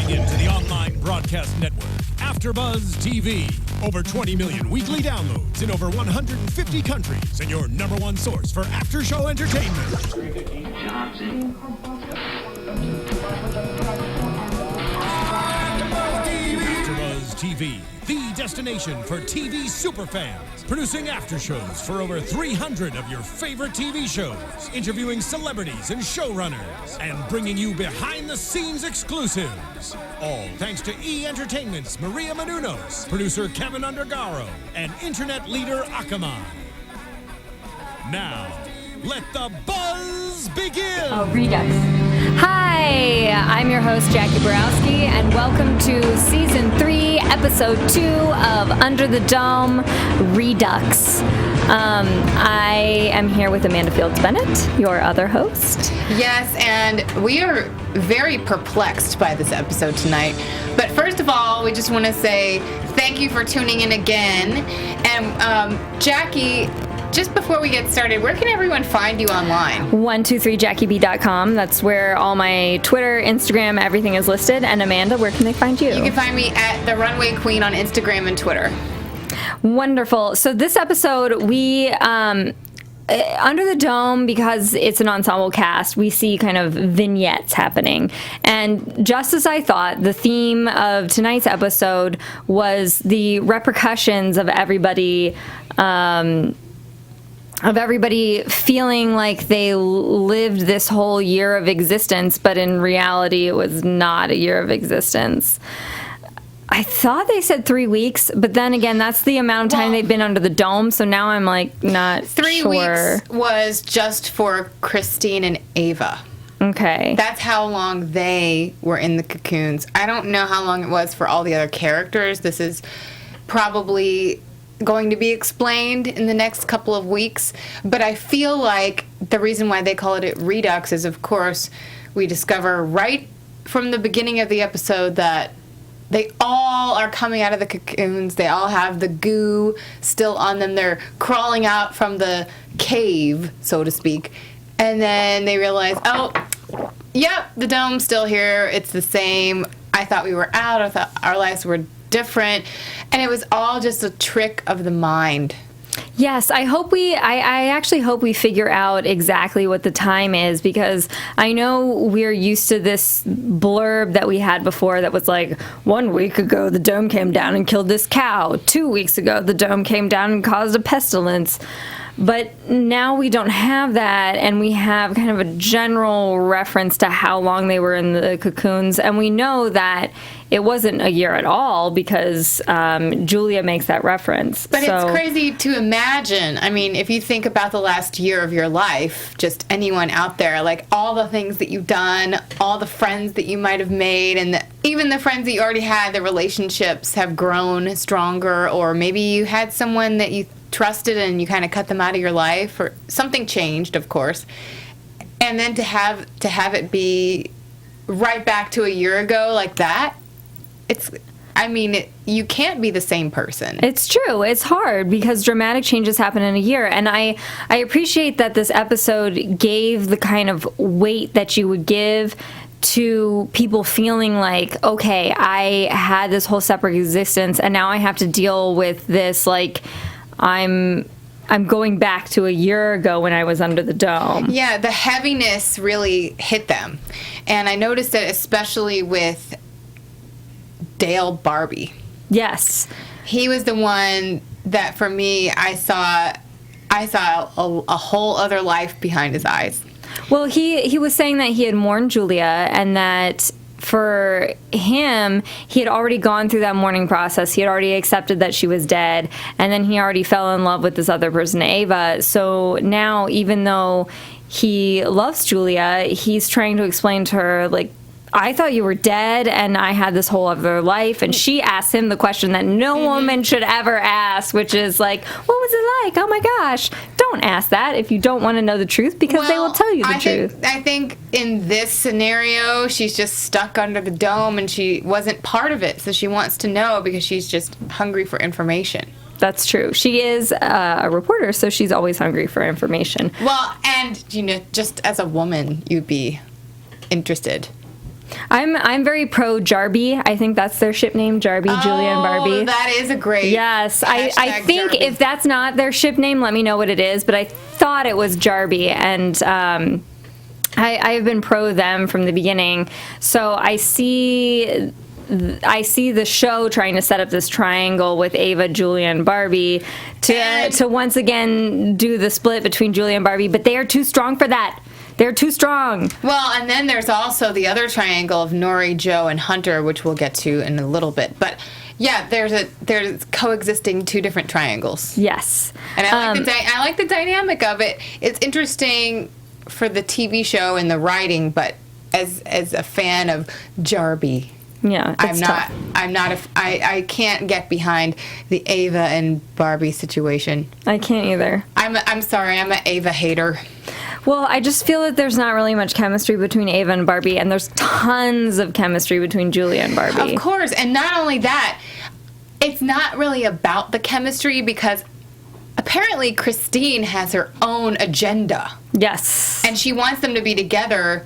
Tuning in to the online broadcast network, AFTERBUZZ TV. Over 20 million weekly downloads in over 150 countries, and your number one source for after-show entertainment. AFTERBUZZ TV, the destination for TV superfans. Producing aftershows for over 300 of your favorite TV shows, interviewing celebrities and showrunners, and bringing you behind-the-scenes exclusives. All thanks to E! Entertainment's Maria Menounos, producer Kevin Undergaro, and internet leader Akamai. Now, let the buzz begin! Redux. Hi, I'm your host, Jacque Borowski, and welcome to Season 3, Episode 2 of Under the Dome, Redux. I am here with Amanda Fields-Bennett, your other host. Yes, and we are very perplexed by this episode tonight. But first of all, we just want to say thank you for tuning in again. And Jacque, just before we get started, where can everyone find you online? 123jackieb.com. That's where all my Twitter, Instagram, everything is listed. And Amanda, where can they find you? You can find me at The Runway Queen on Instagram and Twitter. Wonderful. So this episode, we... Under the Dome, because it's an ensemble cast, we see kind of vignettes happening. And just as I thought, the theme of tonight's episode was the repercussions of everybody feeling like they lived this whole year of existence, but in reality it was not a year of existence. I thought they said 3 weeks, but then again, that's the amount of time they've been under the dome, so now I'm like not 3 sure. weeks was just for Christine and Ava. Okay. That's how long they were in the cocoons. I don't know how long it was for all the other characters. This is probably going to be explained in the next couple of weeks, but I feel like the reason why they call it Redux is, of course, we discover right from the beginning of the episode that they all are coming out of the cocoons. They all have the goo still on them. They're crawling out from the cave, so to speak, and then they realize, oh, yep, the dome's still here. It's the same. I thought we were out. I thought our lives were different, and it was all just a trick of the mind. Yes, I actually hope we figure out exactly what the time is, because I know we're used to this blurb that we had before that was like, 1 week ago the dome came down and killed this cow. 2 weeks ago the dome came down and caused a pestilence. But now we don't have that, and we have kind of a general reference to how long they were in the cocoons, and we know that it wasn't a year at all because Julia makes that reference. But it's crazy to imagine. I mean, if you think about the last year of your life, just anyone out there, like all the things that you've done, all the friends that you might have made, and even the friends that you already had, the relationships have grown stronger, or maybe you had someone that you trusted and you kind of cut them out of your life, or something changed, of course, and then to have it be right back to a year ago like that, you can't be the same person. It's true. It's hard because dramatic changes happen in a year, and I appreciate that this episode gave the kind of weight that you would give to people feeling like, okay, I had this whole separate existence and now I have to deal with this, like, I'm going back to a year ago when I was under the dome. Yeah, the heaviness really hit them. And I noticed it especially with Dale Barbie. Yes. He was the one that, for me, I saw a whole other life behind his eyes. Well, he was saying that he had mourned Julia, and that for him, he had already gone through that mourning process. He had already accepted that she was dead, and then he already fell in love with this other person, Ava. So now, even though he loves Julia, he's trying to explain to her, like, I thought you were dead, and I had this whole other life. And she asked him the question that no woman should ever ask, which is like, what was it like? Oh my gosh. Don't ask that if you don't want to know the truth, because they will tell you the truth. I think in this scenario, she's just stuck under the dome, and she wasn't part of it. So she wants to know because she's just hungry for information. That's true. She is a reporter, so she's always hungry for information. Well, and, just as a woman, you'd be interested. I'm very pro Jarby. I think that's their ship name, Jarby, Julia and Barbie. That is a great. Yes, I think Jarby. if that's not their ship name, let me know what it is. But I thought it was Jarby, and I have been pro them from the beginning. So I see the show trying to set up this triangle with Ava, Julia, and Barbie to once again do the split between Julia and Barbie, but they are too strong for that. They're too strong. Well, and then there's also the other triangle of Nori, Joe, and Hunter, which we'll get to in a little bit. But yeah, there's coexisting two different triangles. Yes, and I like the dynamic of it. It's interesting for the TV show and the writing, but as a fan of Jarby. Yeah, it's tough. I can't get behind the Ava and Barbie situation. I can't either. I'm sorry, I'm an Ava hater. Well, I just feel that there's not really much chemistry between Ava and Barbie, and there's tons of chemistry between Julia and Barbie. Of course, and not only that, it's not really about the chemistry because apparently Christine has her own agenda. Yes. And she wants them to be together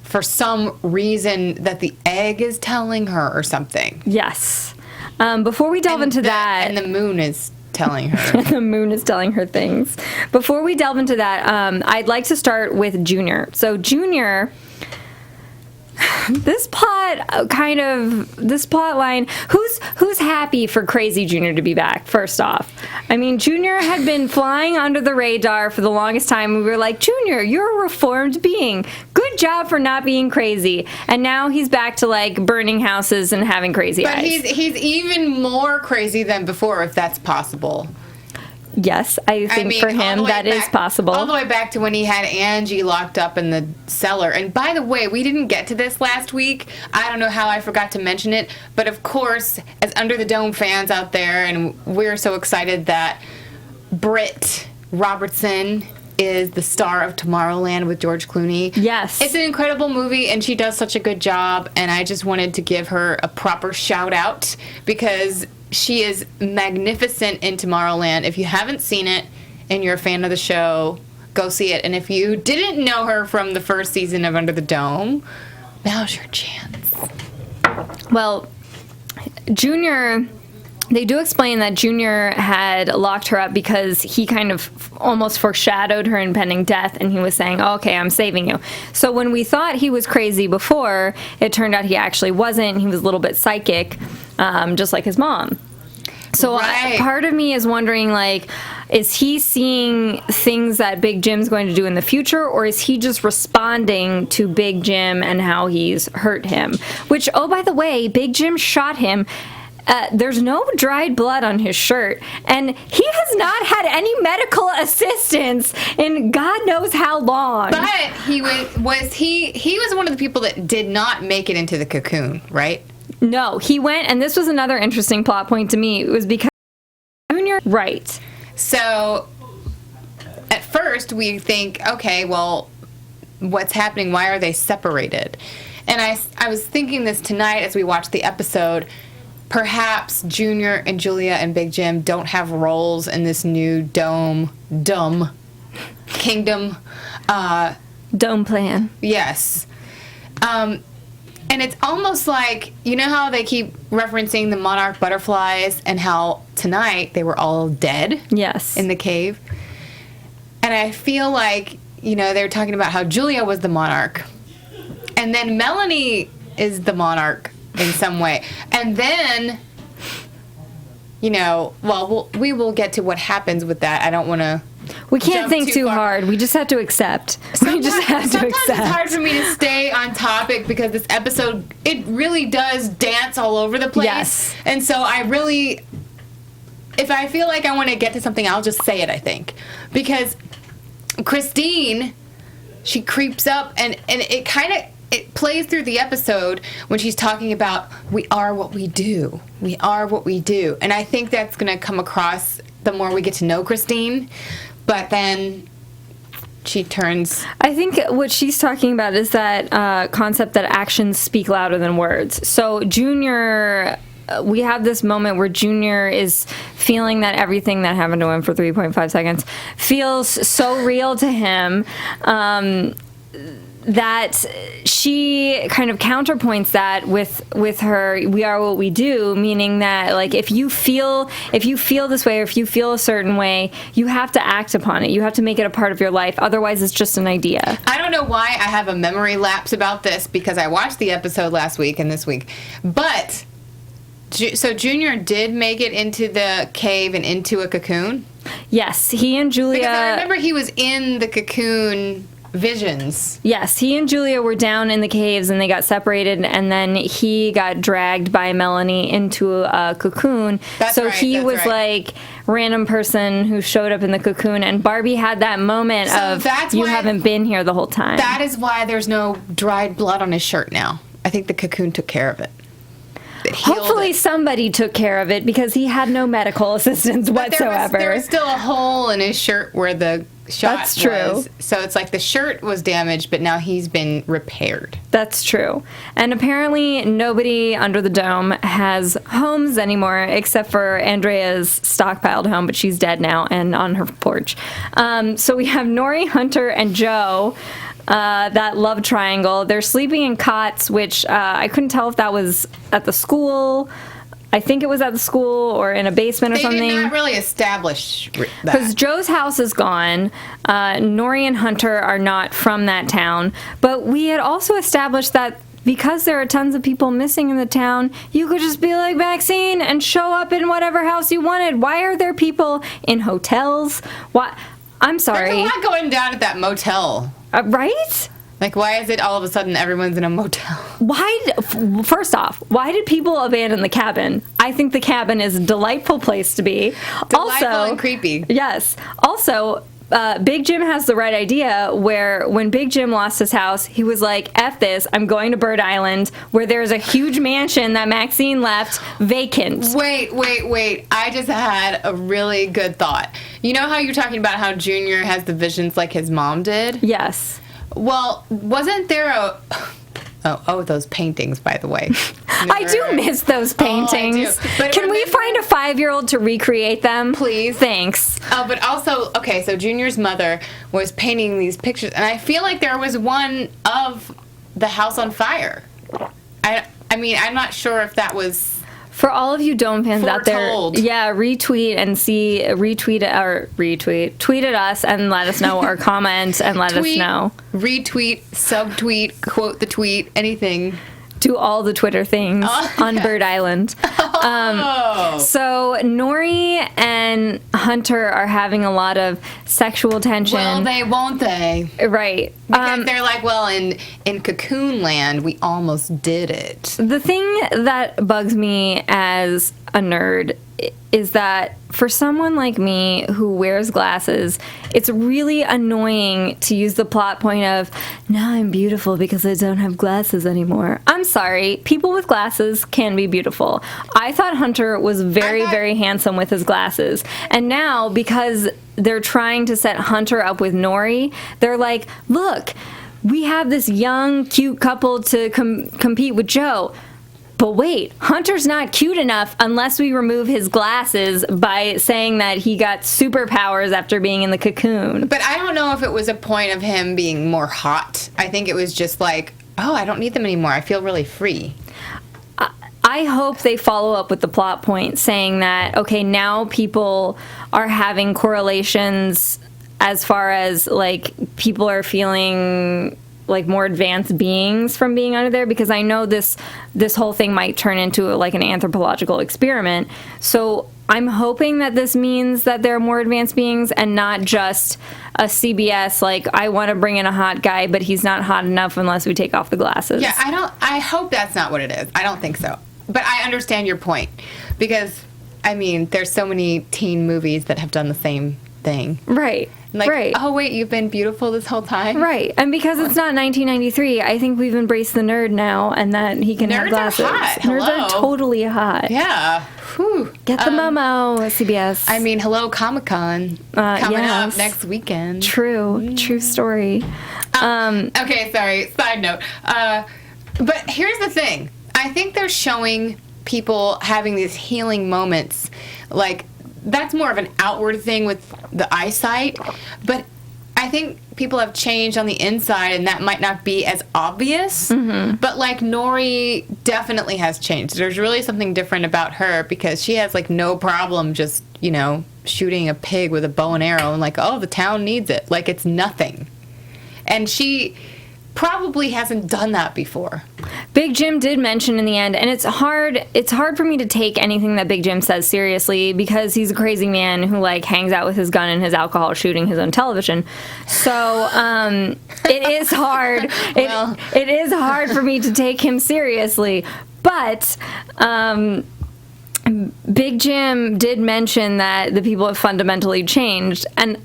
for some reason that the egg is telling her or something. Yes. Before we delve into that... And the moon is telling her. The moon is telling her things. Before we delve into that, I'd like to start with Junior. So Junior... This plot line, who's happy for Crazy Junior to be back, first off? I mean, Junior had been flying under the radar for the longest time. We were like, Junior, you're a reformed being. Good job for not being crazy. And now he's back to, like, burning houses and having crazy eyes. But he's even more crazy than before, if that's possible. Yes, I think for him that is possible. All the way back to when he had Angie locked up in the cellar. And by the way, we didn't get to this last week. I don't know how I forgot to mention it. But of course, as Under the Dome fans out there, and we're so excited that Britt Robertson is the star of Tomorrowland with George Clooney. Yes. It's an incredible movie, and she does such a good job. And I just wanted to give her a proper shout out because she is magnificent in Tomorrowland. If you haven't seen it and you're a fan of the show, go see it. And if you didn't know her from the first season of Under the Dome, now's your chance. Well, Junior, they do explain that Junior had locked her up because he kind of almost foreshadowed her impending death, and he was saying, oh, okay, I'm saving you. So when we thought he was crazy before, it turned out he actually wasn't. He was a little bit psychic, just like his mom. So right. Part of me is wondering, like, is he seeing things that Big Jim's going to do in the future, or is he just responding to Big Jim and how he's hurt him? Which, oh, by the way, Big Jim shot him. There's no dried blood on his shirt, and he has not had any medical assistance in God knows how long. But he was one of the people that did not make it into the cocoon, right? No, he went, and this was another interesting plot point to me. It was because Junior, right? So at first we think, okay, well, what's happening? Why are they separated? And I was thinking this tonight as we watched the episode. Perhaps Junior and Julia and Big Jim don't have roles in this new dumb kingdom. Dome plan. Yes. And it's almost like, you know how they keep referencing the monarch butterflies and how tonight they were all dead? Yes. In the cave. And I feel like, you know, they were talking about how Julia was the monarch. And then Melanie is the monarch in some way. And then, you know, well, we will get to what happens with that. I don't want to. We can't think too hard. We just have to accept. Sometimes it's hard for me to stay on topic because this episode, it really does dance all over the place. Yes. And so I really, if I feel like I want to get to something, I'll just say it, I think. Because Christine, she creeps up and it kind of, it plays through the episode when she's talking about we are what we do. We are what we do. And I think that's going to come across the more we get to know Christine. But then she turns... I think what she's talking about is that concept that actions speak louder than words. So Junior... we have this moment where Junior is feeling that everything that happened to him for 3.5 seconds feels so real to him that she kind of counterpoints that with her "we are what we do," meaning that like if you feel this way or if you feel a certain way, you have to act upon it. You have to make it a part of your life. Otherwise, it's just an idea. I don't know why I have a memory lapse about this because I watched the episode last week and this week, but so Junior did make it into the cave and into a cocoon. Yes, he and Julia. Because I remember he was in the cocoon visions. Yes, he and Julia were down in the caves and they got separated, and then he got dragged by Melanie into a cocoon. He was like random person who showed up in the cocoon, and Barbie had that moment of you haven't been here the whole time. That is why there's no dried blood on his shirt now. I think the cocoon took care of it. Hopefully somebody took care of it because he had no medical assistance whatsoever. There was still a hole in his shirt where the shot That's true. was. So it's like the shirt was damaged, but now he's been repaired. That's true. And apparently nobody under the dome has homes anymore except for Andrea's stockpiled home, but she's dead now and on her porch. So we have Nori, Hunter, and Joe. That love triangle. They're sleeping in cots, which I couldn't tell if that was at the school. I think it was at the school or in a basement or something. They did not really establish that. Because Joe's house is gone. Nori and Hunter are not from that town. But we had also established that because there are tons of people missing in the town, you could just be like Maxine and show up in whatever house you wanted. Why are there people in hotels? Why? I'm sorry. There's a lot going down at that motel. Right? Like, why is it all of a sudden everyone's in a motel? First off, why did people abandon the cabin? I think the cabin is a delightful place to be. Delightful and creepy. Yes. Also, Big Jim has the right idea where when Big Jim lost his house, he was like, F this, I'm going to Bird Island, where there's a huge mansion that Maxine left vacant. Wait. I just had a really good thought. You know how you're talking about how Junior has the visions like his mom did? Yes. Well, wasn't there a... Oh, those paintings, by the way. I do miss those paintings. But Can we find a 5-year-old to recreate them? Please. Thanks. Oh, but also, okay, so Junior's mother was painting these pictures, and I feel like there was one of the house on fire. I mean, I'm not sure if that was... For all of you Dome fans out there, yeah, retweet at us and let us know, or comment and let us know. Retweet, subtweet, quote the tweet, anything. Do all the Twitter things on Bird Island. So Nori and Hunter are having a lot of sexual tension. Well, won't they? Right. Because they're like, well, in Cocoon Land, we almost did it. The thing that bugs me as a nerd is that for someone like me who wears glasses, it's really annoying to use the plot point of, now I'm beautiful because I don't have glasses anymore. I'm sorry, people with glasses can be beautiful. I thought Hunter was very handsome with his glasses. And now, because they're trying to set Hunter up with Nori, they're like, look, we have this young, cute couple to compete with Joe. But wait, Hunter's not cute enough unless we remove his glasses by saying that he got superpowers after being in the cocoon. But I don't know if it was a point of him being more hot. I think it was just like, oh, I don't need them anymore. I feel really free. I hope they follow up with the plot point saying that, okay, now people are having correlations as far as, like, people are feeling like more advanced beings from being under there, because I know this whole thing might turn into like an anthropological experiment. So I'm hoping that this means that there are more advanced beings and not just a CBS, like, I want to bring in a hot guy, but he's not hot enough unless we take off the glasses. Yeah, I hope that's not what it is. I don't think so. But I understand your point, because, I mean, there's so many teen movies that have done the same thing. Right. Like, right. Oh, wait, you've been beautiful this whole time? Right. And because it's not 1993, I think we've embraced the nerd now, and that he can have glasses. Nerds are hot. Nerds are totally hot. Yeah. Whew. Get the memo, CBS. I mean, hello, Comic-Con. Coming up next weekend. True. True story. Okay, sorry. Side note. But here's the thing. I think they're showing people having these healing moments, like, that's more of an outward thing with the eyesight, but I think people have changed on the inside, and that might not be as obvious. But, like, Nori definitely has changed. There's really something different about her because she has, like, no problem just, you know, shooting a pig with a bow and arrow and, like, oh, the town needs it. Like, it's nothing. And she probably hasn't done that before. Big Jim did mention in the end, and it's hard for me to take anything that Big Jim says seriously because he's a crazy man who, like, hangs out with his gun and his alcohol shooting his own television. So it is hard. It is hard for me to take him seriously. But Big Jim did mention that the people have fundamentally changed, and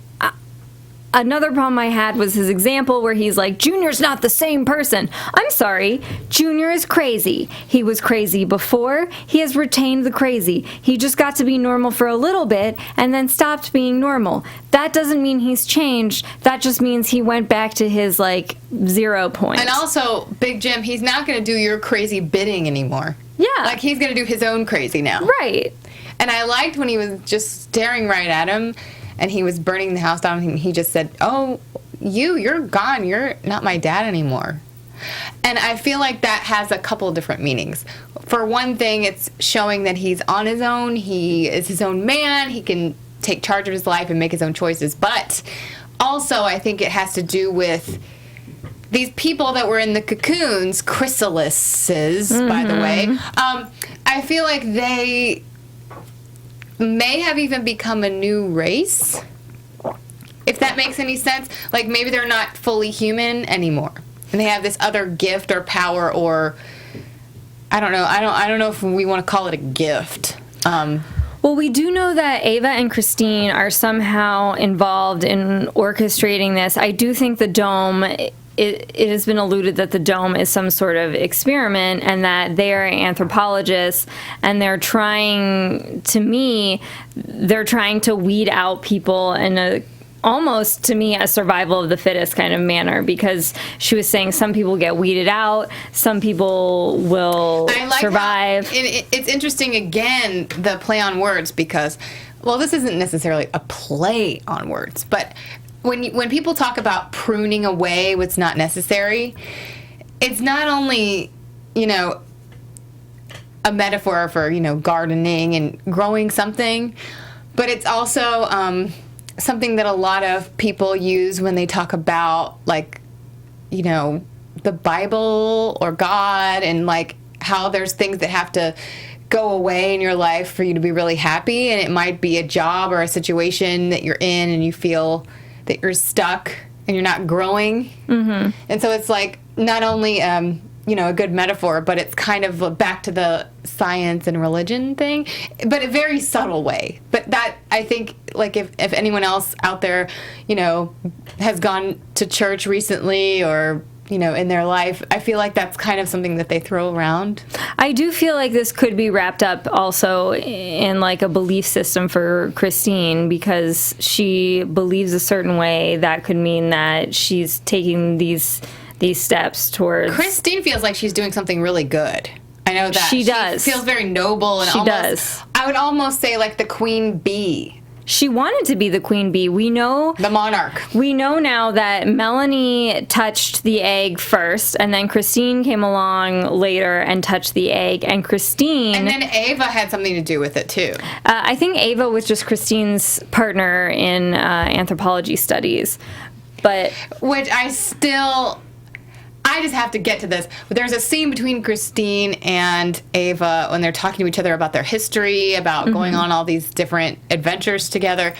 another problem I had was his example where he's like, Junior's not the same person. I'm sorry. Junior is crazy. He was crazy before. He has retained the crazy. He just got to be normal for a little bit and then stopped being normal. That doesn't mean he's changed. That just means he went back to his, like, 0 point. And also, Big Jim, he's not going to do your crazy bidding anymore. Yeah. Like, he's going to do his own crazy now. Right. And I liked when he was just staring right at him and he was burning the house down, and he just said, oh, you're gone. You're not my dad anymore. And I feel like that has a couple of different meanings. For one thing, it's showing that he's on his own. He is his own man. He can take charge of his life and make his own choices. But also, I think it has to do with these people that were in the cocoons, chrysalises, by the way. I feel like they may have even become a new race, if that makes any sense. Like, maybe they're not fully human anymore, and they have this other gift or power, or I don't know. I don't know if we want to call it a gift. Well, we do know that Ava and Christine are somehow involved in orchestrating this. I do think the dome, it has been alluded that the dome is some sort of experiment and that they are anthropologists and they're trying to weed out people in a almost, to me, a survival of the fittest kind of manner, because she was saying some people get weeded out, some people will survive. It's interesting, again, the play on words, because, well, this isn't necessarily a play on words, but when people talk about pruning away what's not necessary, it's not only, you know, a metaphor for, you know, gardening and growing something, but it's also something that a lot of people use when they talk about, like, you know, the Bible or God, and, like, how there's things that have to go away in your life for you to be really happy, and it might be a job or a situation that you're in and you feel that you're stuck and you're not growing. And so it's, like, not only you know, a good metaphor, but it's kind of back to the science and religion thing, but a very subtle way. But that, I think, like, if anyone else out there, you know, has gone to church recently or, you know, in their life, I feel like that's kind of something that they throw around. I do feel like this could be wrapped up also in, like, a belief system for Christine, because she believes a certain way. That could mean that she's taking these steps towards... Christine feels like she's doing something really good. I know that. She does. She feels very noble and almost... I would almost say, like, the queen bee. She wanted to be the queen bee. We know... The monarch. We know now that Melanie touched the egg first, and then Christine came along later and touched the egg, and Christine... And then Ava had something to do with it, too. I think Ava was just Christine's partner in anthropology studies, but... Which I just have to get to this. But there's a scene between Christine and Ava when they're talking to each other about their history, about going on all these different adventures together.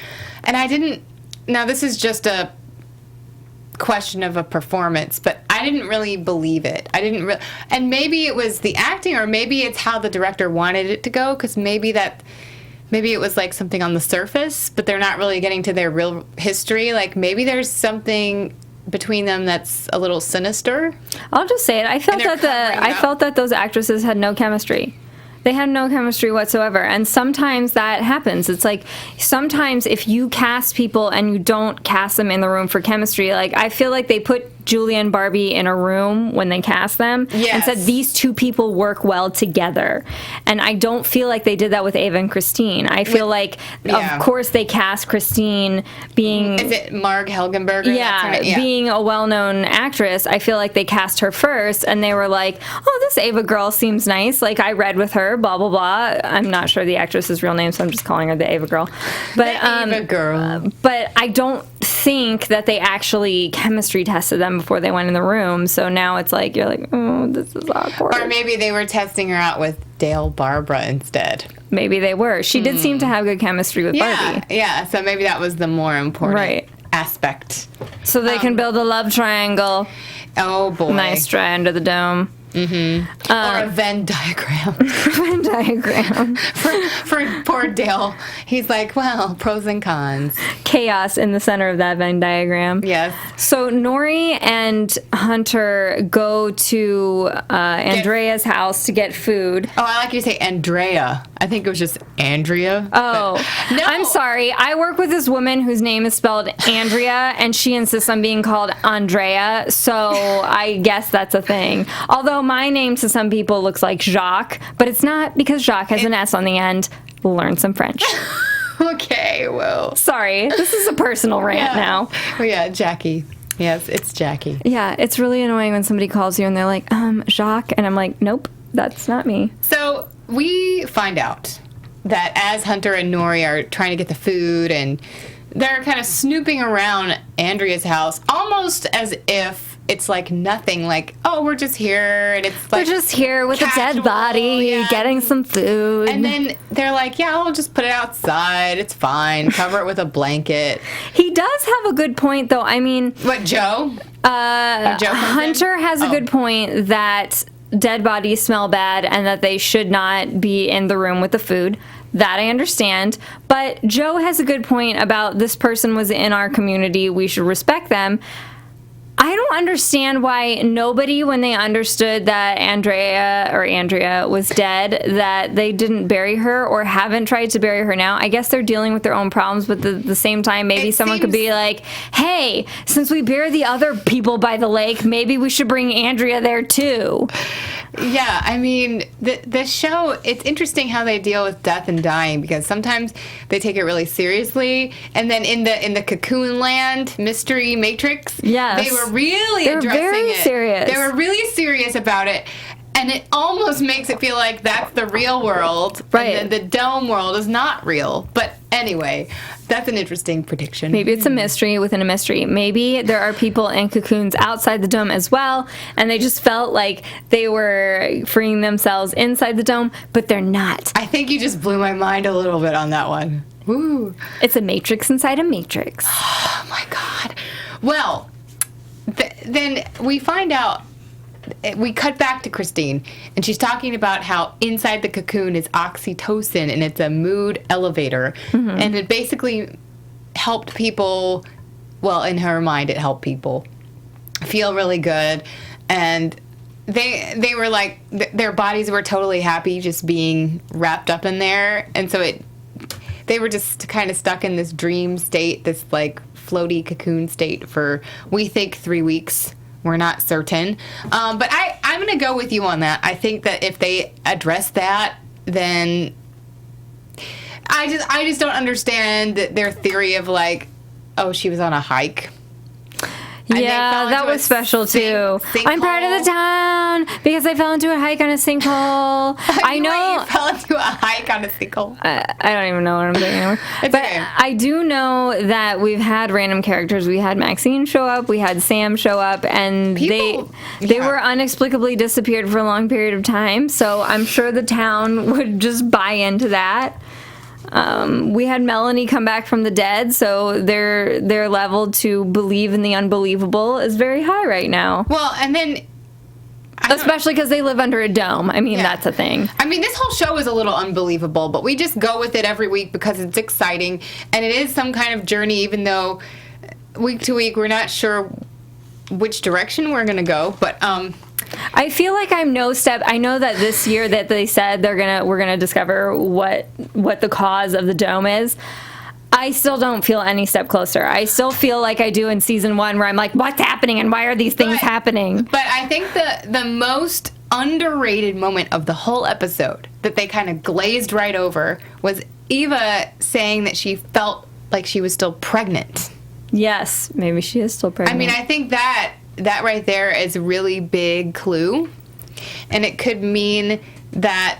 And I didn't... Now, this is just a question of a performance, but I didn't really believe it. And maybe it was the acting, or maybe it's how the director wanted it to go, because maybe it was, like, something on the surface, but they're not really getting to their real history. Like, maybe there's something between them that's a little sinister. I'll just say it. I felt that those actresses had no chemistry. They had no chemistry whatsoever. And sometimes that happens. It's like, sometimes if you cast people and you don't cast them in the room for chemistry, like, I feel like they put Julia and Barbie in a room when they cast them and Yes. said these two people work well together. And I don't feel like they did that with Ava and Christine. I feel like, yeah. of course, they cast Christine being... Is it Marg Helgenberger? That's her Yeah, name? Yeah. being a well-known actress, I feel like they cast her first, and they were like, oh, this Ava girl seems nice. Like, I read with her, blah, blah, blah. I'm not sure the actress's real name, so I'm just calling her the Ava girl. But, Ava girl. But I don't think that they actually chemistry tested them before they went in the room, so now it's like, you're like, oh, this is awkward. Or maybe they were testing her out with Dale Barbara instead. Maybe they were. She did seem to have good chemistry with Barbie. Yeah, so maybe that was the more important Right. aspect. So they can build a love triangle. Oh, boy. Nice try under the dome. Or a Venn diagram. Venn diagram. for poor Dale. He's like, well, pros and cons. Chaos in the center of that Venn diagram. Yes. So Nori and Hunter go to Andrea's house to get food. Oh, I like you to say Andrea. I think it was just Andrea. Oh, but- no. I'm sorry. I work with this woman whose name is spelled Andrea, and she insists on being called Andrea, so I guess that's a thing. Although my name to some people looks like Jacque, but it's not because Jacques has an S on the end. Learn some French. Okay, well. Sorry, this is a personal rant now. Oh, yeah, Jackie. Yes, it's Jackie. Yeah, it's really annoying when somebody calls you and they're like, Jacques, and I'm like, nope, that's not me. So we find out that as Hunter and Nori are trying to get the food and they're kind of snooping around Andrea's house, almost as if it's like nothing, like, oh, we're just here, and it's like We're just here with a casual, dead body, yeah. getting some food. And then they're like, yeah, I'll just put it outside. It's fine. Cover it with a blanket. He does have a good point, though. I mean, What, Joe? Joe comes in? Hunter has a Oh. good point that dead bodies smell bad and that they should not be in the room with the food. That I understand. But Joe has a good point about this person was in our community. We should respect them. I don't understand why nobody, when they understood that Andrea was dead, that they didn't bury her or haven't tried to bury her now. I guess they're dealing with their own problems, but at the same time, maybe someone could be like, hey, since we buried the other people by the lake, maybe we should bring Andrea there too. Yeah, I mean, the show, it's interesting how they deal with death and dying, because sometimes they take it really seriously, and then in the Cocoon Land Mystery Matrix, Yes. they were really They were addressing very it. serious. They were really serious about it, and it almost makes it feel like that's the real world, Right. and the dome world is not real. But anyway, that's an interesting prediction. Maybe it's a mystery within a mystery. Maybe there are people in cocoons outside the dome as well, and they just felt like they were freeing themselves inside the dome, but they're not. I think you just blew my mind a little bit on that one. Woo. It's a matrix inside a matrix. Oh my God. Well, then we find out, we cut back to Christine, and she's talking about how inside the cocoon is oxytocin, and it's a mood elevator. And it basically helped people, well, in her mind, it helped people feel really good. And they were like, their bodies were totally happy just being wrapped up in there. And so they were just kind of stuck in this dream state, this like floaty cocoon state for, we think, 3 weeks. We're not certain. But I'm going to go with you on that. I think that if they address that, then I just don't understand their theory of like, oh, she was on a hike. And they Yeah, fell that into a was special too. sinkhole. I'm proud of the town because I fell into a hike on a sinkhole. I know. You fell into a hike on a sinkhole. I don't even know what I'm doing anymore. It's But okay. I do know that we've had random characters. We had Maxine show up, we had Sam show up, and People- they yeah. were inexplicably disappeared for a long period of time. So I'm sure the town would just buy into that. We had Melanie come back from the dead, so their level to believe in the unbelievable is very high right now. Well, and then Especially because they live under a dome. I mean, Yeah. that's a thing. I mean, this whole show is a little unbelievable, but we just go with it every week because it's exciting, and it is some kind of journey, even though week to week we're not sure which direction we're going to go. But I feel like I'm no step. I know that this year that they said we're gonna discover what the cause of the dome is. I still don't feel any step closer. I still feel like I do in season 1, where I'm like, what's happening and why are these things happening? But I think the most underrated moment of the whole episode that they kind of glazed right over was Eva saying that she felt like she was still pregnant. Yes, maybe she is still pregnant. I mean, I think that right there is a really big clue. And it could mean that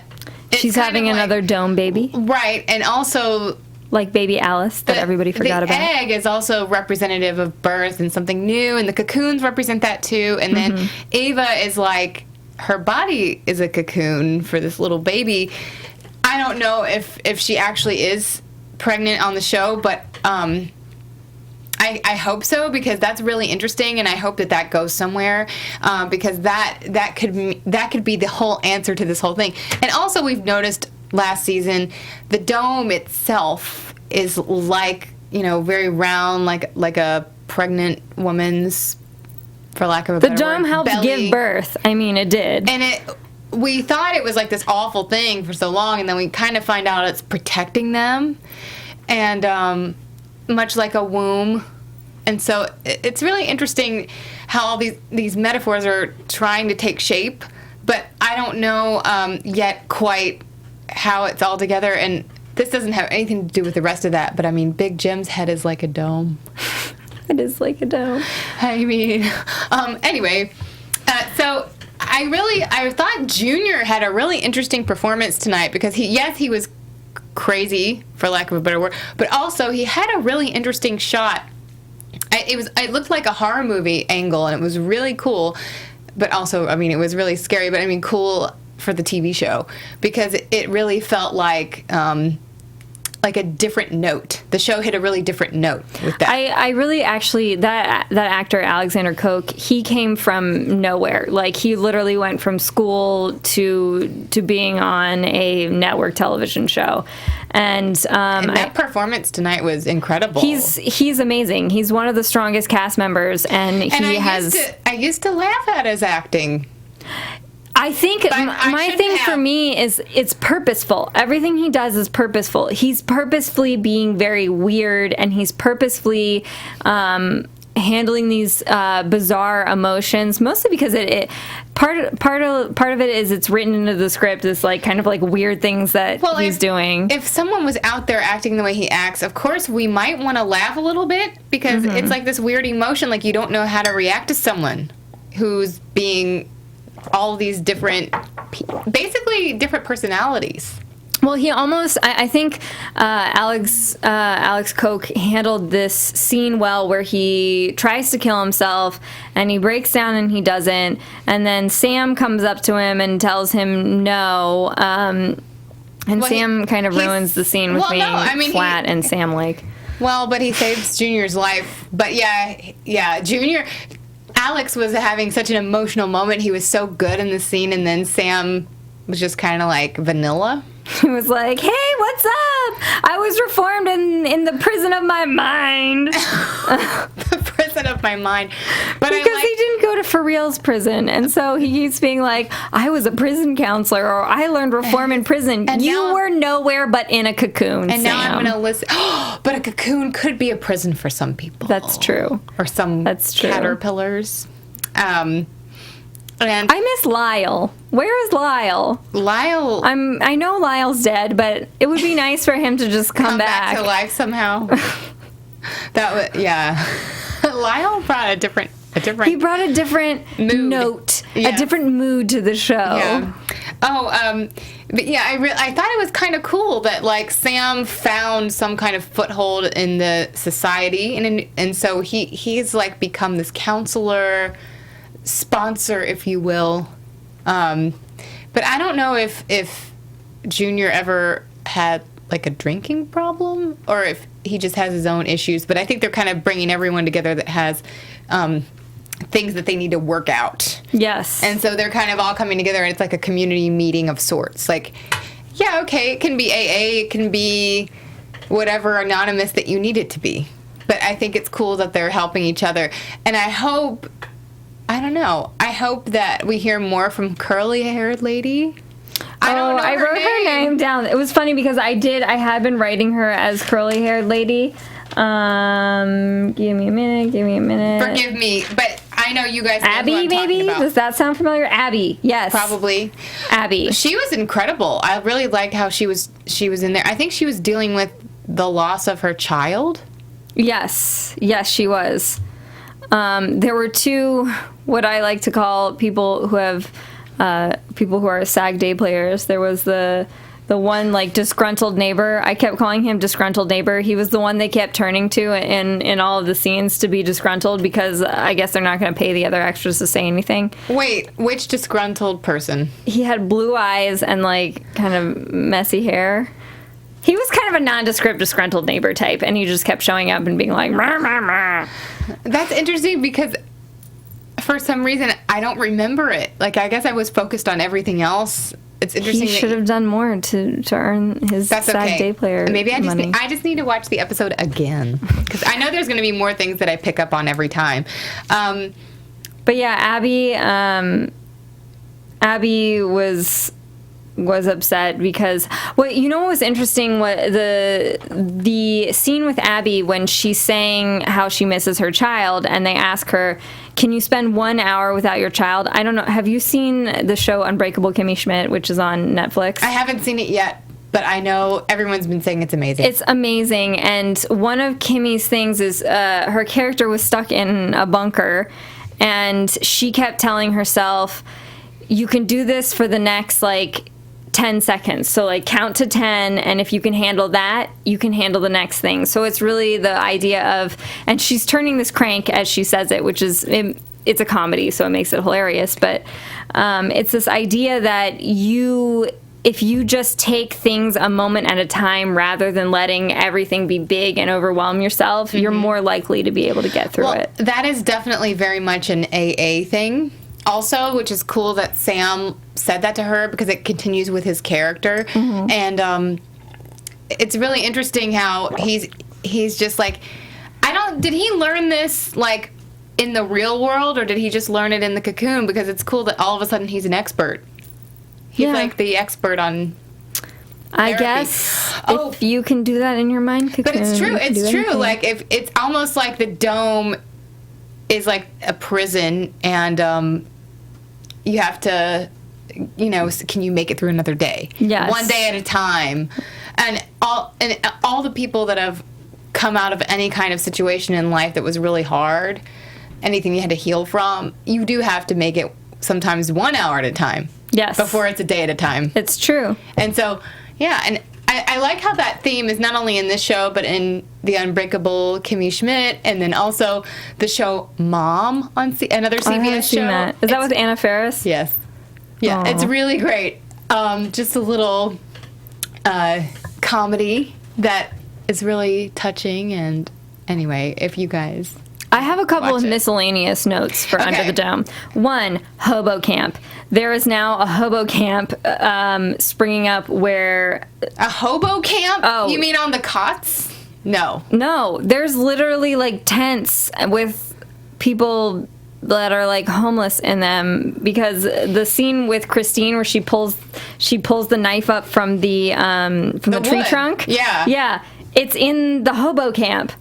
she's having another dome baby. Right, and also... like baby Alice that everybody forgot about. The egg is also representative of birth and something new, and the cocoons represent that too. And then Ava is like, her body is a cocoon for this little baby. I don't know if she actually is pregnant on the show, but I hope so, because that's really interesting, and I hope that goes somewhere, because that could be the whole answer to this whole thing. And also, we've noticed last season, the dome itself is like, very round, like a pregnant woman's, for lack of a better word, the dome helped belly. give birth. I mean, it did. And we thought it was like this awful thing for so long, and then we kind of find out it's protecting them, and much like a womb. And so it's really interesting how all these metaphors are trying to take shape, but I don't know yet quite how it's all together, and this doesn't have anything to do with the rest of that, but I mean, Big Jim's head is like a dome. It is like a dome. I mean, anyway, so I thought Junior had a really interesting performance tonight, because he was crazy, for lack of a better word, but also he had a really interesting shot. It looked like a horror movie angle, and it was really cool, but also, I mean, it was really scary, but I mean, cool for the TV show, because it really felt like a different note. The show hit a really different note with that. I really actually, that actor, Alexander Koch, he came from nowhere. Like, he literally went from school to being on a network television show. And that performance tonight was incredible. He's amazing. He's one of the strongest cast members, and I used to laugh at his acting. I think my thing for me is it's purposeful. Everything he does is purposeful. He's purposefully being very weird, and he's purposefully handling these bizarre emotions. Mostly because part of it is it's written into the script. This like kind of like weird things that he's doing. If someone was out there acting the way he acts, of course we might want to laugh a little bit, because it's like this weird emotion. Like, you don't know how to react to someone who's being all these different, basically different personalities. Well, he almost, I think Alex Koch handled this scene well, where he tries to kill himself and he breaks down and he doesn't, and then Sam comes up to him and tells him no, Sam kind of ruins the scene with being flat and Sam-like. Well, but he saves Junior's life. But yeah, Junior... Alex was having such an emotional moment. He was so good in the scene, and then Sam was just kind of like vanilla. He was like, "Hey, what's up? I was reformed in the prison of my mind." The prison of my mind. But because he didn't go to for real's prison, and so he keeps being like, "I was a prison counselor," or "I learned reform in prison." And you were nowhere but in a cocoon, and Sam. now I'm going to listen. But a cocoon could be a prison for some people. That's true. Or some caterpillars. And I miss Lyle. Where is Lyle? I know Lyle's dead, but it would be nice for him to just come back to life somehow. Lyle brought a different. He brought a different note, a different mood to the show. Yeah. But yeah, I thought it was kind of cool that like Sam found some kind of foothold in the society, and so he's like become this counselor, sponsor, if you will. But I don't know if Junior ever had like a drinking problem, or if he just has his own issues. But I think they're kind of bringing everyone together that has things that they need to work out. Yes. And so they're kind of all coming together, and it's like a community meeting of sorts. Like, yeah, okay, it can be AA, it can be whatever anonymous that you need it to be. But I think it's cool that they're helping each other. And I hope that we hear more from curly-haired lady. I wrote her name down. It was funny because I had been writing her as curly-haired lady. Give me a minute. Forgive me, but I know you guys know Abby, who I'm maybe? talking about. Does that sound familiar? Abby, yes. Probably. Abby. She was incredible. I really like how she was in there. I think she was dealing with the loss of her child. Yes, she was. There were two, what I like to call people who are SAG day players. There was the one like disgruntled neighbor. I kept calling him disgruntled neighbor. He was the one they kept turning to in all of the scenes to be disgruntled because I guess they're not going to pay the other extras to say anything. Wait, which disgruntled person? He had blue eyes and like kind of messy hair. He was kind of a nondescript disgruntled neighbor type, and he just kept showing up and being like, "Mah, mah, mah." That's interesting because for some reason I don't remember it. Like, I guess I was focused on everything else. It's interesting. He should have done more to earn his SAG day player Maybe money. I just need to watch the episode again because I know there's going to be more things that I pick up on every time. But yeah, Abby was upset because what was interesting, what the scene with Abby when she's saying how she misses her child and they ask her, can you spend 1 hour without your child? I don't know, have you seen the show Unbreakable Kimmy Schmidt, which is on Netflix? I haven't seen it yet, but I know everyone's been saying it's amazing. It's amazing, and one of Kimmy's things is her character was stuck in a bunker and she kept telling herself, you can do this for the next like 10 seconds. So like count to 10, and if you can handle that, you can handle the next thing. So it's really the idea of, and she's turning this crank as she says it, which is, it's a comedy, so it makes it hilarious, but it's this idea that if you just take things a moment at a time rather than letting everything be big and overwhelm yourself, you're more likely to be able to get through it. That is definitely very much an AA thing. Also, which is cool that Sam said that to her because it continues with his character, and it's really interesting how he's just like, did he learn this like in the real world or did he just learn it in the cocoon? Because it's cool that all of a sudden he's an expert. He's like the expert on I guess if you can do that in your mind cocoon. But it's true. It's true. Anything. Like if it's almost like the dome is like a prison, and you have to, can you make it through another day? Yes. One day at a time. And all the people that have come out of any kind of situation in life that was really hard, anything you had to heal from, you do have to make it sometimes 1 hour at a time. Yes. Before it's a day at a time. It's true. And so, yeah, and I like how that theme is not only in this show, but in the Unbreakable Kimmy Schmidt, and then also the show Mom on another CBS I haven't show. seen that. Is that with Anna Faris? Yes. Yeah, it's really great. Just a little comedy that is really touching, and anyway, if you guys... I have a couple of miscellaneous notes for Under the Dome. One, hobo camp. There is now a hobo camp springing up where... A hobo camp? Oh. You mean on the cots? No. No, there's literally like tents with people that are like homeless in them, because the scene with Christine where she pulls the knife up from the tree wood. trunk. Yeah. It's in the hobo camp.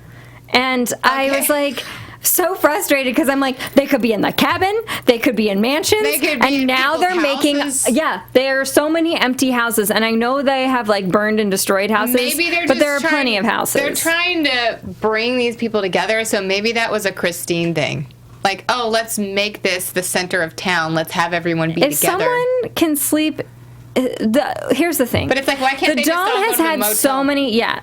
And I was like so frustrated because I'm like, they could be in the cabin, they could be in mansions, they could be and in now they're making houses. there are so many empty houses, and I know they have like burned and destroyed houses, but there are plenty of houses. They're trying to bring these people together, so maybe that was a Christine thing. Like, oh, let's make this the center of town. Let's have everyone be together. If someone can sleep... here's the thing. But it's like, why can't they just all go to the motel?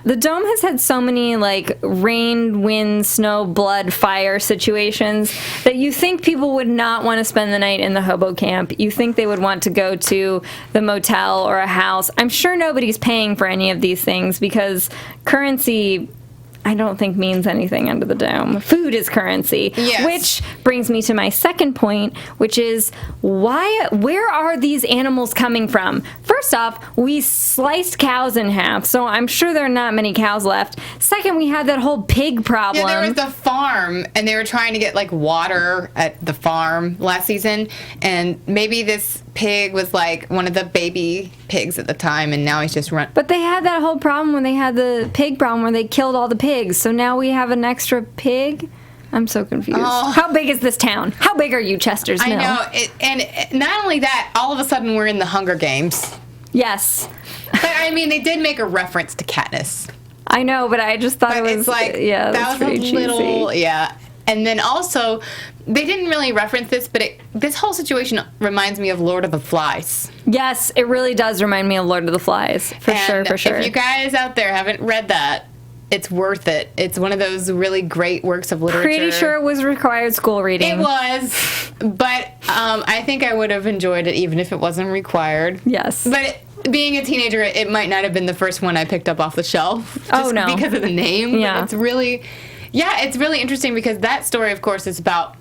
The Dome has had so many like rain, wind, snow, blood, fire situations that you think people would not want to spend the night in the hobo camp. You think they would want to go to the motel or a house. I'm sure nobody's paying for any of these things because currency, I don't think, means anything under the dome. Food is currency. Yes. Which brings me to my second point, which is where are these animals coming from? First off, we sliced cows in half, so I'm sure there are not many cows left. Second, we had that whole pig problem. Yeah, there was the farm, and they were trying to get like water at the farm last season, and maybe this pig was like one of the baby pigs at the time, and now he's just run. But they had that whole problem when they had the pig problem where they killed all the pigs. So now we have an extra pig. I'm so confused. Oh. How big is this town? How big are you, Chester's Mill? I know, and not only that, all of a sudden we're in the Hunger Games. Yes. But I mean, they did make a reference to Katniss. I know, but I just thought But it was it's like, yeah, that was pretty a little, cheesy. yeah. And then also, they didn't really reference this, but this whole situation reminds me of Lord of the Flies. Yes, it really does remind me of Lord of the Flies. For And sure. if you guys out there haven't read that, it's worth it. It's one of those really great works of literature. Pretty sure it was required school reading. It was, but I think I would have enjoyed it even if it wasn't required. Yes. But being a teenager, it might not have been the first one I picked up off the shelf. Just no. because of the name. Yeah. But it's really interesting because that story, of course, is about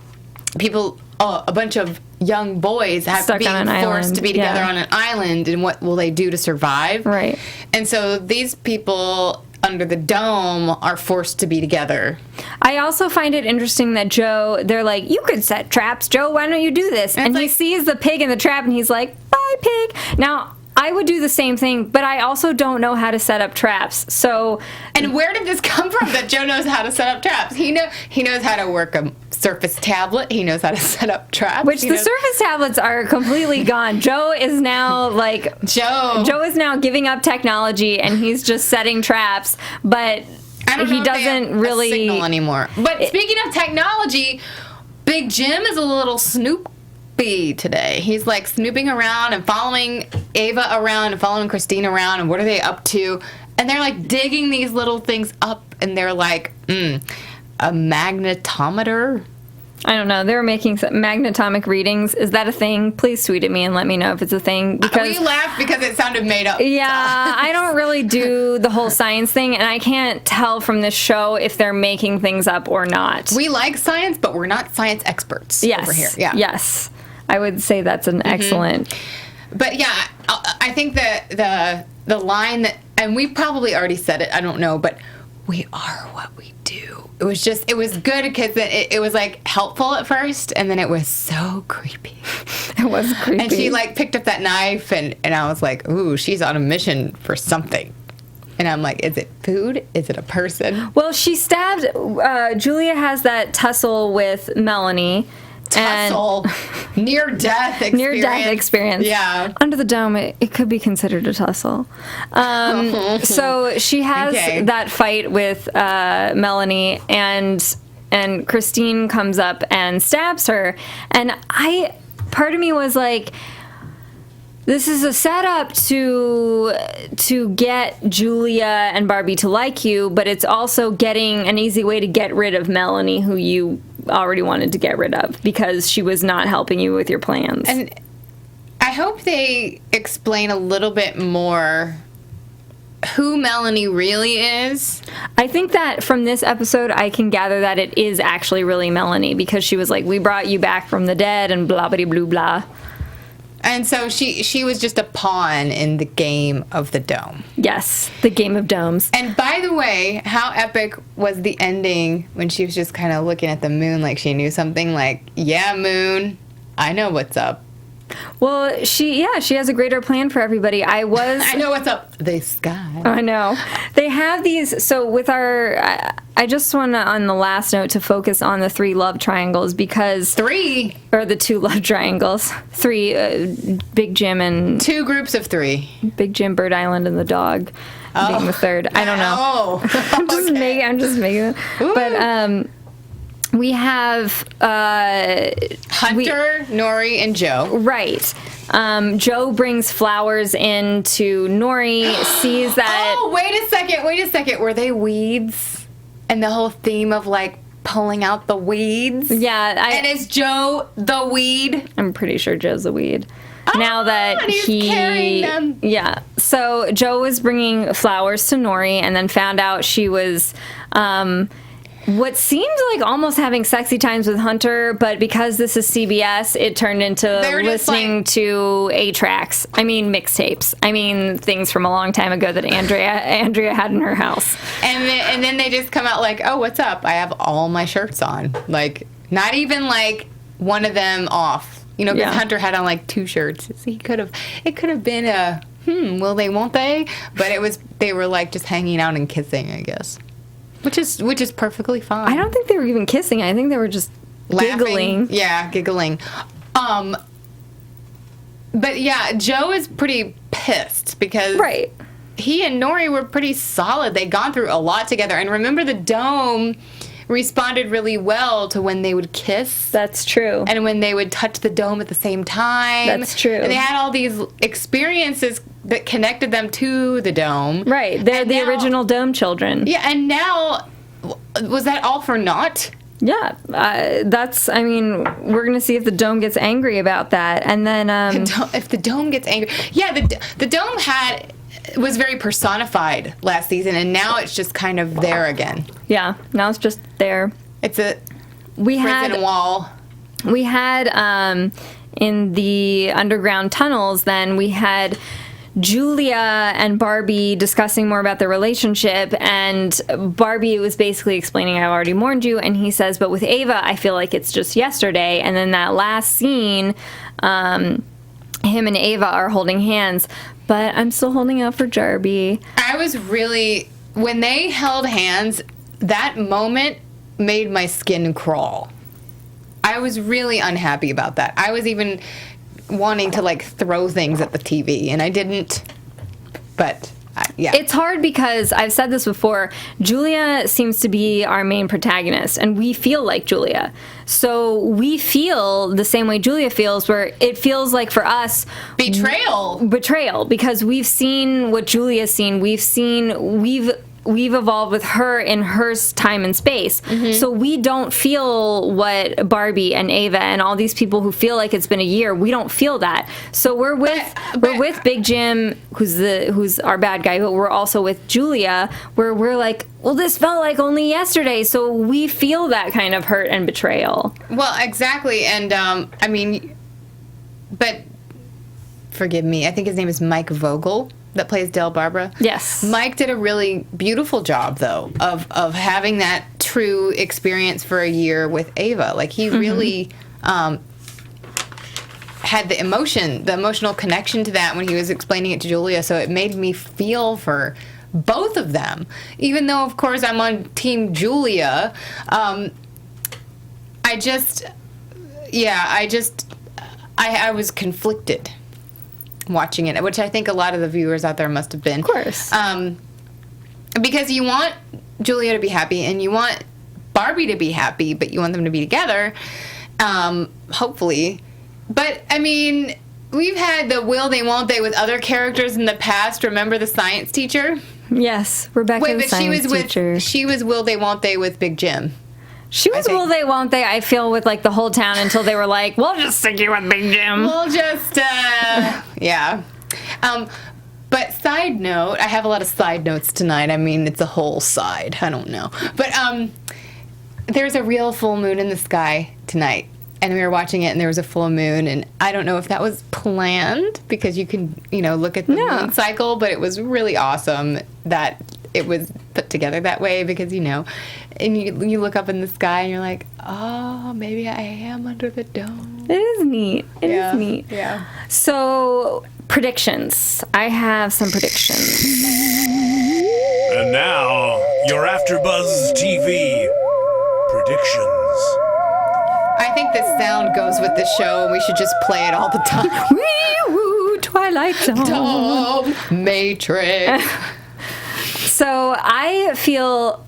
people, a bunch of young boys Stuck being on an forced island. to be together Yeah. on an island, and what will they do to survive? Right. And so these people under the dome are forced to be together. I also find it interesting that Joe, they're like, you could set traps, Joe, why don't you do this? And he like- sees the pig in the trap and he's like, bye, pig. Now, I would do the same thing, but I also don't know how to set up traps. So, And where did this come from that Joe knows how to set up traps? He knows how to work a Surface tablet. He knows how to set up traps. which the Surface tablets are completely gone. Joe is now like, Joe is now giving up technology and he's just setting traps, but I don't know he if they have doesn't a really signal anymore. But speaking of technology, Big Jim is a little snoopy today. He's like snooping around and following Ava around and following Christine around, and what are they up to? And they're like digging these little things up, and they're like, a magnetometer? I don't know. They were making some magnetomic readings. Is that a thing? Please tweet at me and let me know if it's a thing. Because We laughed because it sounded made up. yeah, I don't really do the whole science thing, and I can't tell from this show if they're making things up or not. We like science, but we're not science experts over here. Yeah. Yes. I would say that's an excellent. But yeah, I think that the line that, and we probably already said it, I don't know, but we are what we do. It was good because it was like helpful at first, and then it was so creepy. It was creepy. And she like picked up that knife, and I was like, ooh, she's on a mission for something. And I'm like, is it food? Is it a person? Well, she stabbed. Julia has that tussle with Melanie. Tussle. Near-death experience. Near-death experience. Yeah. Under the dome, it could be considered a tussle. So she has that fight with Melanie, and Christine comes up and stabs her. And part of me was like, this is a setup to get Julia and Barbie to like you, but it's also getting an easy way to get rid of Melanie, who you already wanted to get rid of because she was not helping you with your plans. And I hope they explain a little bit more who Melanie really is. I think that from this episode, I can gather that it is actually really Melanie, because she was like, we brought you back from the dead and blah, blah, blah, blah. And so she was just a pawn in the game of the dome. Yes, the game of domes. And by the way, how epic was the ending when she was just kind of looking at the moon like she knew something, like, yeah, moon, I know what's up. Well, she has a greater plan for everybody. I know what's up the sky. I know. They have these, so with I just want to, on the last note, to focus on the 3 love triangles, because... 3? Or the 2 love triangles. 3, Big Jim and... 2 groups of 3. Big Jim, Bird Island, and the dog being the 3rd. I don't know. Oh, I'm just making it. But, we have Hunter, Nori, and Joe. Right. Joe brings flowers in to Nori, sees that... Oh, wait a second. Were they weeds? And the whole theme of, like, pulling out the weeds? Yeah. And is Joe the weed? I'm pretty sure Joe's a weed. Now that and he's carrying them. Yeah. So Joe was bringing flowers to Nori and then found out she was... what seemed like almost having sexy times with Hunter, but because this is CBS, it turned into listening to A-tracks. I mean, mixtapes. I mean, things from a long time ago that Andrea had in her house. And then they just come out like, oh, what's up? I have all my shirts on. Like, not even like one of them off. You know, because Yeah. Hunter had on like 2 shirts. So it could have been a, will they, won't they? But they were like just hanging out and kissing, I guess. Which is perfectly fine. I don't think they were even kissing. I think they were just Laughing. giggling. Yeah, giggling. But yeah, Joe is pretty pissed because Right. he and Nori were pretty solid. They'd gone through a lot together. And remember, the dome responded really well to when they would kiss. That's true. And when they would touch the dome at the same time. That's true. And they had all these experiences that connected them to the dome. Right. They're And the now- original dome children. Yeah, and now, was that all for naught? Yeah. We're going to see if the dome gets angry about that. And then, If the dome gets angry. Yeah, the dome was very personified last season, and now it's just kind of there again. yeah, now it's just there. It's a We prison wall. We had in the underground tunnels, then we had Julia and Barbie discussing more about their relationship, and Barbie was basically explaining, I've already mourned you, and he says, but with Ava, I feel like it's just yesterday. And then that last scene, him and Ava are holding hands, but I'm still holding out for Jarby. I was really, when they held hands, that moment made my skin crawl. I was really unhappy about that. I was even wanting to like throw things at the TV, and I didn't. But yeah, It's hard because I've said this before. Julia seems to be our main protagonist, and we feel like Julia. So we feel the same way Julia feels, where it feels like for us betrayal, because we've seen what Julia's seen. We've evolved with her in her time and space. Mm-hmm. So we don't feel what Barbie and Ava and all these people who feel like it's been a year, we don't feel that. So we're with Big Jim, who's our bad guy, but we're also with Julia, where we're like, well, this felt like only yesterday. So we feel that kind of hurt and betrayal. Well, exactly, and but forgive me, I think his name is Mike Vogel that plays Del Barbara. Yes. Mike did a really beautiful job, though, of having that true experience for a year with Ava. Like, he really had the emotional connection to that when he was explaining it to Julia, so it made me feel for both of them. Even though, of course, I'm on Team Julia, I was conflicted watching it, which I think a lot of the viewers out there must have been. Of course. Because you want Julia to be happy and you want Barbie to be happy, but you want them to be together, hopefully. But, I mean, we've had the will they, won't they with other characters in the past. Remember the science teacher? Yes, Rebecca, the science teacher. She was will they, won't they with Big Jim. She was will they, won't they, I feel, with like the whole town until they were like, we'll just stick you with Big Jim. We'll just, yeah. But side note, I have a lot of side notes tonight. I mean, it's a whole side. I don't know. But there's a real full moon in the sky tonight. And we were watching it, and there was a full moon. And I don't know if that was planned, because you can, look at the moon cycle. But it was really awesome that it was put together that way, because, and you look up in the sky, and you're like, oh, maybe I am under the dome. It is neat. It is neat. Yeah. So, predictions. I have some predictions. And now, your AFTERBUZZ TV predictions. I think this sound goes with the show, and we should just play it all the time. Wee-woo, Twilight Zone. Matrix. So I feel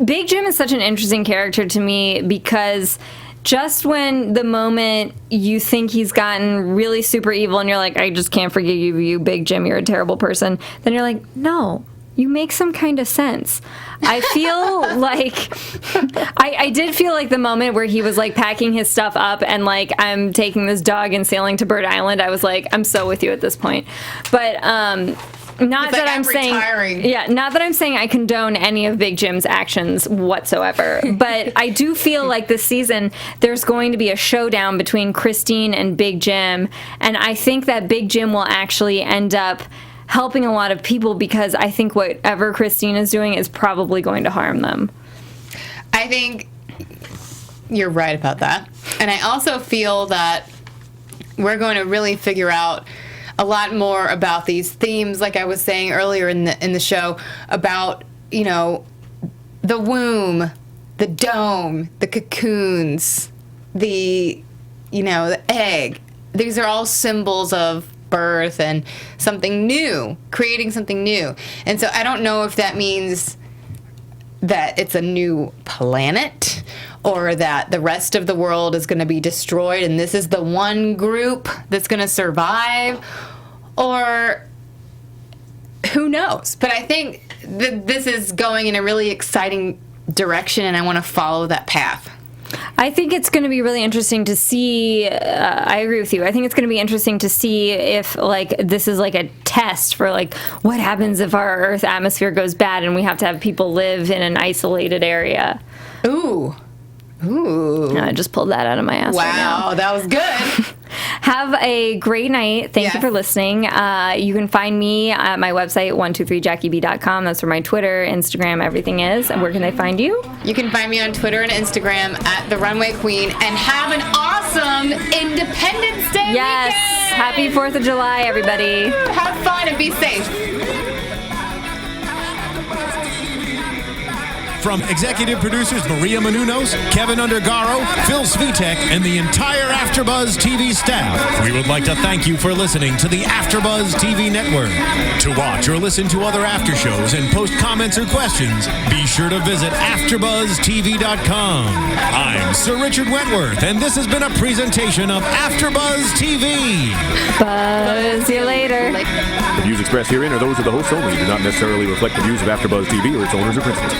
Big Jim is such an interesting character to me, because just when the moment you think he's gotten really super evil and you're like, I just can't forgive you, Big Jim, you're a terrible person, then you're like, no, you make some kind of sense. I feel like I did feel like the moment where he was like packing his stuff up and like, I'm taking this dog and sailing to Bird Island, I was like, I'm so with you at this point. But not that I'm saying, not that I'm saying I condone any of Big Jim's actions whatsoever, but I do feel like this season there's going to be a showdown between Christine and Big Jim, and I think that Big Jim will actually end up helping a lot of people, because I think whatever Christine is doing is probably going to harm them. I think you're right about that. And I also feel that we're going to really figure out a lot more about these themes, like I was saying earlier in the show, about, you know, the womb, the dome, the cocoons, the, you know, the egg. These are all symbols of birth and something new, creating something new. And so I don't know if that means that it's a new planet, or that the rest of the world is going to be destroyed and this is the one group that's going to survive, or who knows. But I think this is going in a really exciting direction, and I want to follow that path. I think it's going to be really interesting to see. I agree with you. I think it's going to be interesting to see if, like, this is like a test for, like, what happens if our Earth atmosphere goes bad and we have to have people live in an isolated area. Ooh. I just pulled that out of my ass. Wow, right now. that was good. Have a great night. Thank you for listening. You can find me at my website, 123jackieb.com. That's where my Twitter, Instagram, everything is. And where can they find you? You can find me on Twitter and Instagram at The Runway Queen. And have an awesome Independence Day Yes. weekend. Happy 4th of July, everybody. Have fun and be safe. From executive producers Maria Menounos, Kevin Undergaro, Phil Svitek, and the entire AfterBuzz TV staff, we would like to thank you for listening to the AfterBuzz TV network. To watch or listen to other after shows and post comments or questions, be sure to visit AfterBuzzTV.com. I'm Sir Richard Wentworth, and this has been a presentation of AfterBuzz TV. Buzz you later. The views expressed herein are those of the hosts only and do not necessarily reflect the views of AfterBuzz TV or its owners or principals.